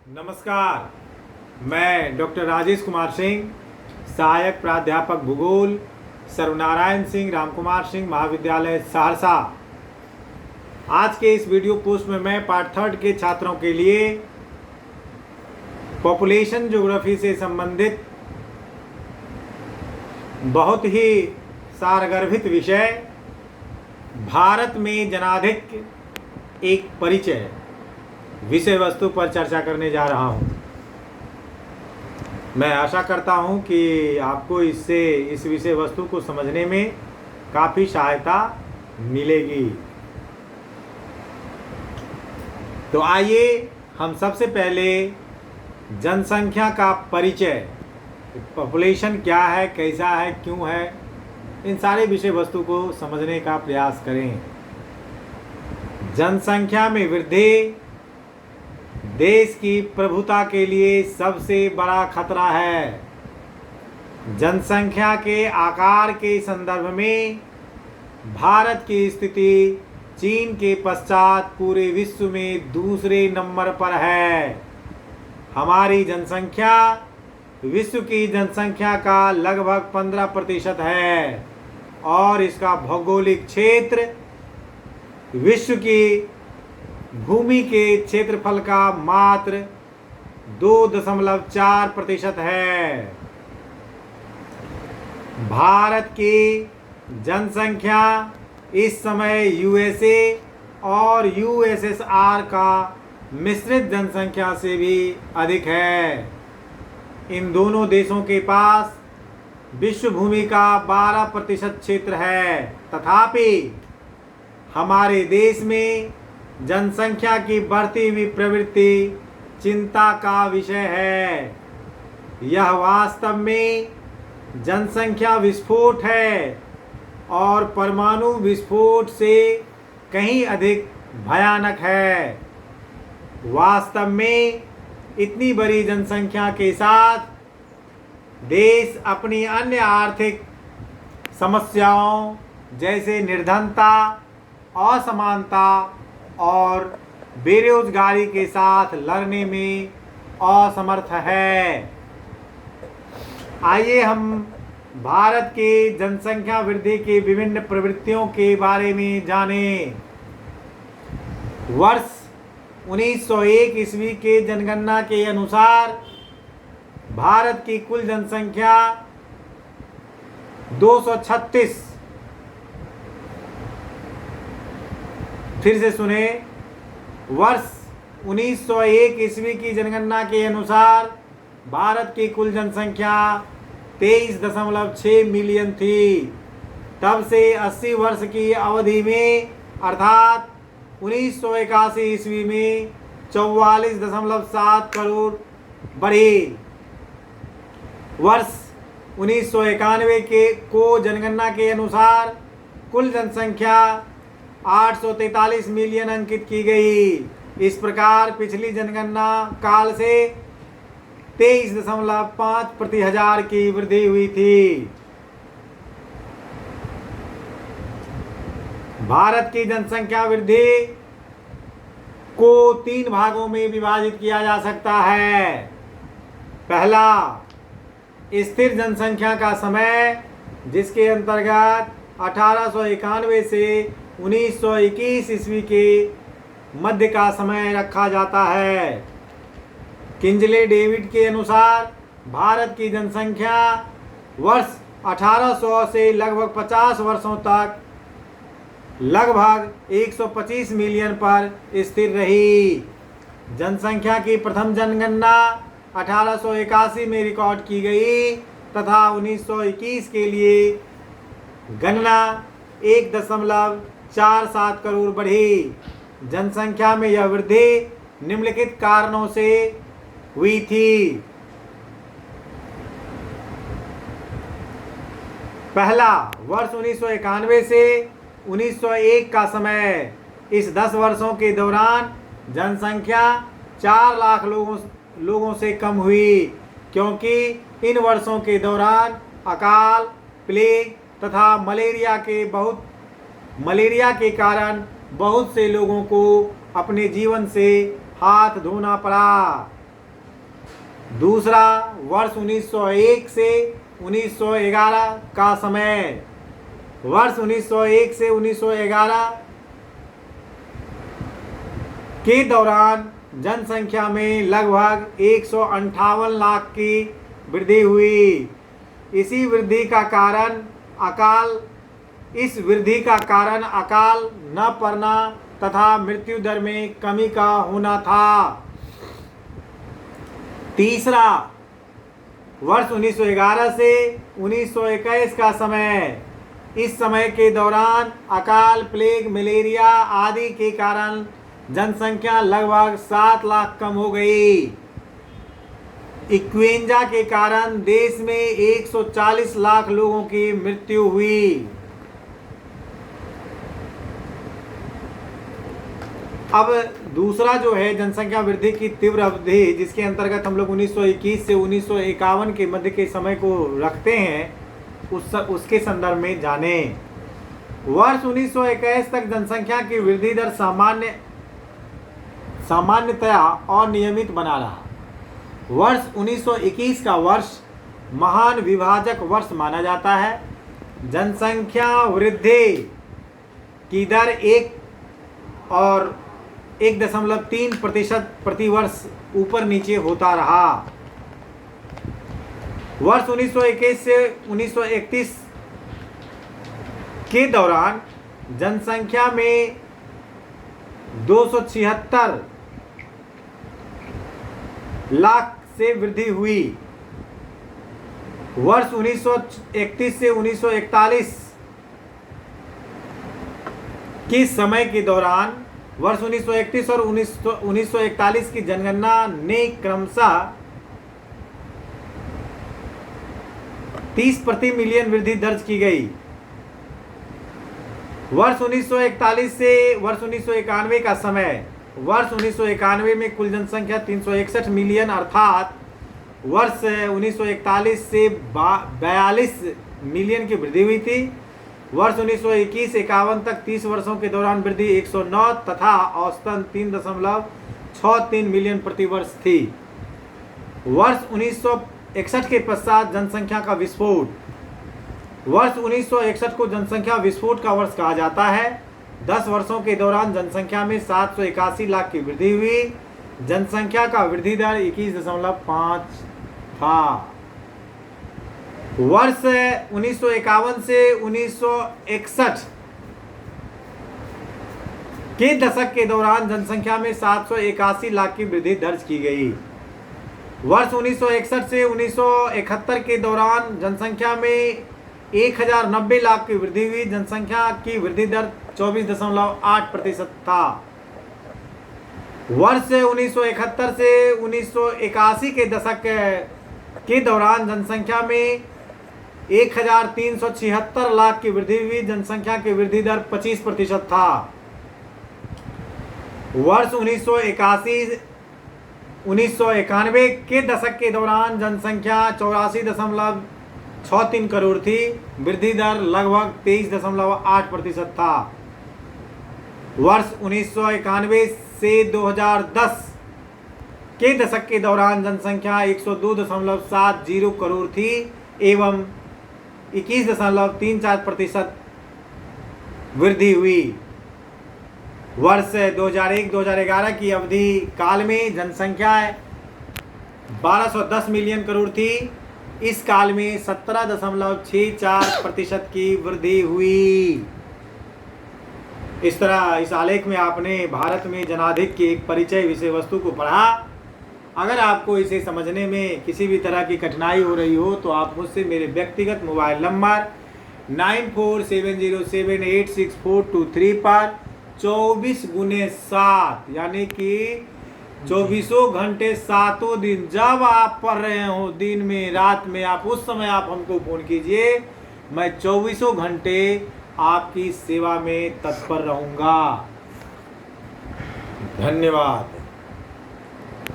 नमस्कार। मैं डॉक्टर राजेश कुमार सिंह, सहायक प्राध्यापक भूगोल, सर्वनारायण सिंह रामकुमार सिंह महाविद्यालय सहरसा। आज के इस वीडियो पोस्ट में मैं पार्ट 3 के छात्रों के लिए पॉपुलेशन ज्योग्राफी से संबंधित बहुत ही सारगर्भित विषय भारत में जनाधिक्य एक परिचय विषय वस्तु पर चर्चा करने जा रहा हूं। मैं आशा करता हूं कि आपको इससे इस विषय वस्तु को समझने में काफ़ी सहायता मिलेगी। तो आइए हम सबसे पहले जनसंख्या का परिचय, पॉपुलेशन क्या है, कैसा है, क्यों है, इन सारे विषय वस्तु को समझने का प्रयास करें। जनसंख्या में वृद्धि देश की प्रभुता के लिए सबसे बड़ा खतरा है। जनसंख्या के आकार के संदर्भ में भारत की स्थिति चीन के पश्चात पूरे विश्व में दूसरे नंबर पर है। हमारी जनसंख्या विश्व की जनसंख्या का लगभग 15% है और इसका भौगोलिक क्षेत्र विश्व की भूमि के क्षेत्रफल का मात्र 2.4% है। भारत की जनसंख्या इस समय यूएसए और यूएसएसआर का मिश्रित जनसंख्या से भी अधिक है। इन दोनों देशों के पास विश्व भूमि का 12% क्षेत्र है। तथापि हमारे देश में जनसंख्या की बढ़ती हुई प्रवृत्ति चिंता का विषय है। यह वास्तव में जनसंख्या विस्फोट है और परमाणु विस्फोट से कहीं अधिक भयानक है। वास्तव में इतनी बड़ी जनसंख्या के साथ देश अपनी अन्य आर्थिक समस्याओं जैसे निर्धनता, असमानता और बेरोजगारी के साथ लड़ने में असमर्थ है। आइए हम भारत के जनसंख्या वृद्धि की विभिन्न प्रवृत्तियों के बारे में जानें। वर्ष 1901 ईस्वी के जनगणना के अनुसार भारत की कुल जनसंख्या 236, फिर से सुने, वर्ष 1901 ईस्वी की जनगणना के अनुसार भारत की कुल जनसंख्या 23.6 मिलियन थी। तब से 80 वर्ष की अवधि में अर्थात 1981 ईस्वी में 44.7 करोड़ बढ़ी। वर्ष 1991 को जनगणना के अनुसार कुल जनसंख्या 843 मिलियन अंकित की गई। इस प्रकार पिछली जनगणना काल से 23.5 प्रति हजार की वृद्धि हुई थी। भारत की जनसंख्या वृद्धि को 3 भागों में विभाजित किया जा सकता है। पहला, स्थिर जनसंख्या का समय, जिसके अंतर्गत 1891 से 1921 ईस्वी के मध्य का समय रखा जाता है। किंजले डेविड के अनुसार भारत की जनसंख्या वर्ष 1800 से लगभग 50 वर्षों तक लगभग 125 मिलियन पर स्थिर रही। जनसंख्या की प्रथम जनगणना 1881 में रिकॉर्ड की गई तथा 1921 के लिए गणना 1.47 करोड़ बढ़ी। जनसंख्या में यह वृद्धि निम्नलिखित कारणों से हुई थी। पहला, वर्ष 1991 से 1901 का समय। इस 10 वर्षों के दौरान जनसंख्या 4 लाख लोगों से कम हुई, क्योंकि इन वर्षों के दौरान अकाल, प्लेग तथा मलेरिया के कारण बहुत से लोगों को अपने जीवन से हाथ धोना पड़ा। दूसरा, वर्ष 1901 से 1911 का समय। वर्ष 1901 से 1911 के दौरान जनसंख्या में लगभग 158 लाख की वृद्धि हुई। इस वृद्धि का कारण अकाल न पड़ना तथा मृत्यु दर में कमी का होना था। तीसरा, वर्ष 1911 से 1921 का समय। इस समय के दौरान अकाल, प्लेग, मलेरिया आदि के कारण जनसंख्या लगभग 7 लाख कम हो गई। इन्फ्लुएंजा के कारण देश में 140 लाख लोगों की मृत्यु हुई। अब दूसरा जो है जनसंख्या वृद्धि की तीव्र अवधि, जिसके अंतर्गत हम लोग 1921 से 1951 के मध्य के समय को रखते हैं, उसके संदर्भ में जाने। वर्ष 1921 तक जनसंख्या की वृद्धि दर सामान्यतया अनियमित बना रहा। वर्ष 1921 का वर्ष महान विभाजक वर्ष माना जाता है। जनसंख्या वृद्धि की दर 1.3% प्रति वर्ष ऊपर नीचे होता रहा। वर्ष 1921 से 1931 के दौरान जनसंख्या में 276 लाख से वृद्धि हुई। वर्ष 1931 से 1941 के समय के दौरान वर्ष 1931 और 1941 की जनगणना ने क्रमशः 30 प्रति मिलियन वृद्धि दर्ज की गई। वर्ष 1941 से वर्ष 1991 का समय। वर्ष 1991 में कुल जनसंख्या 361 मिलियन अर्थात वर्ष 1941 से 42 मिलियन की वृद्धि हुई थी। वर्ष 1921-51 तक 30 वर्षों के दौरान वृद्धि 109 तथा औसतन 3.63 मिलियन प्रति वर्ष थी। वर्ष 1961 के पश्चात जनसंख्या का विस्फोट। वर्ष 1961 को जनसंख्या विस्फोट का वर्ष कहा जाता है। 10 वर्षों के दौरान जनसंख्या में 781 लाख की वृद्धि हुई। जनसंख्या का वृद्धि दर 21.5 था। वर्ष 1951 से 1961 के दशक के दौरान जनसंख्या में 781 लाख की वृद्धि दर्ज की गई। वर्ष 1961 से 1971 के दौरान जनसंख्या में 1090 लाख की वृद्धि हुई। जनसंख्या की वृद्धि दर 24.8% था। वर्ष 1971 से 1981 के दशक के दौरान जनसंख्या में 1376 लाख की वृद्धि हुई। जनसंख्या की वृद्धि दर 25% था। वर्ष 1991 के दशक के दौरान जनसंख्या 84.63 करोड़ थी। वृद्धि दर लगभग 23.8% था। वर्ष 1991 से 2010 के दशक के दौरान जनसंख्या 102.70 करोड़ थी एवं 21.34% वृद्धि हुई। वर्ष 2001-2011 की अवधि काल में जनसंख्या 1210 मिलियन करोड़ थी। इस काल में 17.64% की वृद्धि हुई। इस तरह इस आलेख में आपने भारत में जनाधिक्य की एक परिचय विषय वस्तु को पढ़ा। अगर आपको इसे समझने में किसी भी तरह की कठिनाई हो रही हो तो आप मुझसे मेरे व्यक्तिगत मोबाइल नंबर 9470786423 पर 24x7 यानी कि 24 घंटे 7 दिन जब आप पढ़ रहे हो, दिन में रात में, आप उस समय आप हमको फ़ोन कीजिए। मैं 24 घंटे आपकी सेवा में तत्पर रहूँगा। धन्यवाद।